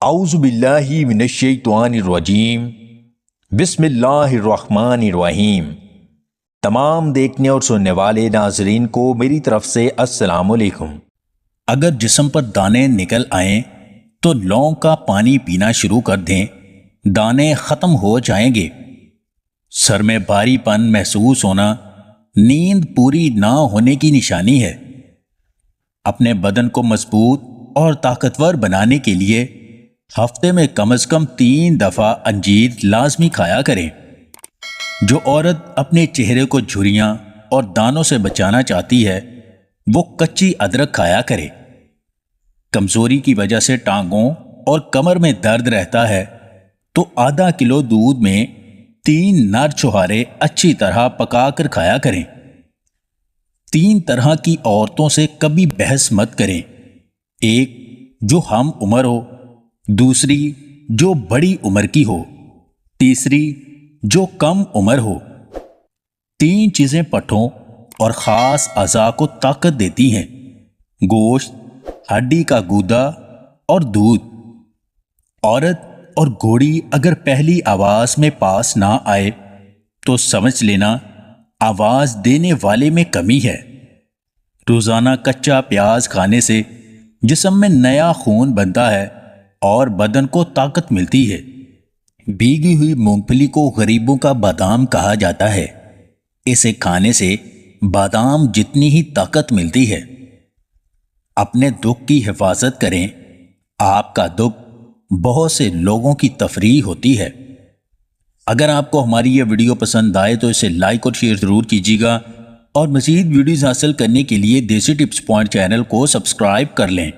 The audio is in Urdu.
اعوذ باللہ من الشیطان الرجیم بسم اللہ الرحمن الرحیم۔ تمام دیکھنے اور سننے والے ناظرین کو میری طرف سے السلام علیکم۔ اگر جسم پر دانے نکل آئیں تو لونگ کا پانی پینا شروع کر دیں، دانے ختم ہو جائیں گے۔ سر میں بھاری پن محسوس ہونا نیند پوری نہ ہونے کی نشانی ہے۔ اپنے بدن کو مضبوط اور طاقتور بنانے کے لیے ہفتے میں کم از کم 3 دفعہ انجیر لازمی کھایا کریں۔ جو عورت اپنے چہرے کو جھریاں اور دانوں سے بچانا چاہتی ہے وہ کچی ادرک کھایا کرے۔ کمزوری کی وجہ سے ٹانگوں اور کمر میں درد رہتا ہے تو آدھا کلو دودھ میں 3 نر چھہارے اچھی طرح پکا کر کھایا کریں۔ 3 طرح کی عورتوں سے کبھی بحث مت کریں۔ ایک جو ہم عمر ہو، دوسری جو بڑی عمر کی ہو، تیسری جو کم عمر ہو۔ 3 چیزیں پٹھوں اور خاص اعضاء کو طاقت دیتی ہیں: گوشت، ہڈی کا گودا اور دودھ۔ عورت اور گھوڑی اگر پہلی آواز میں پاس نہ آئے تو سمجھ لینا آواز دینے والے میں کمی ہے۔ روزانہ کچا پیاز کھانے سے جسم میں نیا خون بنتا ہے اور بدن کو طاقت ملتی ہے۔ بھیگی ہوئی مونگ پھلی کو غریبوں کا بادام کہا جاتا ہے۔ اسے کھانے سے بادام جتنی ہی طاقت ملتی ہے۔ اپنے دکھ کی حفاظت کریں۔ آپ کا دکھ بہت سے لوگوں کی تفریح ہوتی ہے۔ اگر آپ کو ہماری یہ ویڈیو پسند آئے تو اسے لائک اور شیئر ضرور کیجیے گا، اور مزید ویڈیوز حاصل کرنے کے لیے دیسی ٹپس پوائنٹ چینل کو سبسکرائب کر لیں۔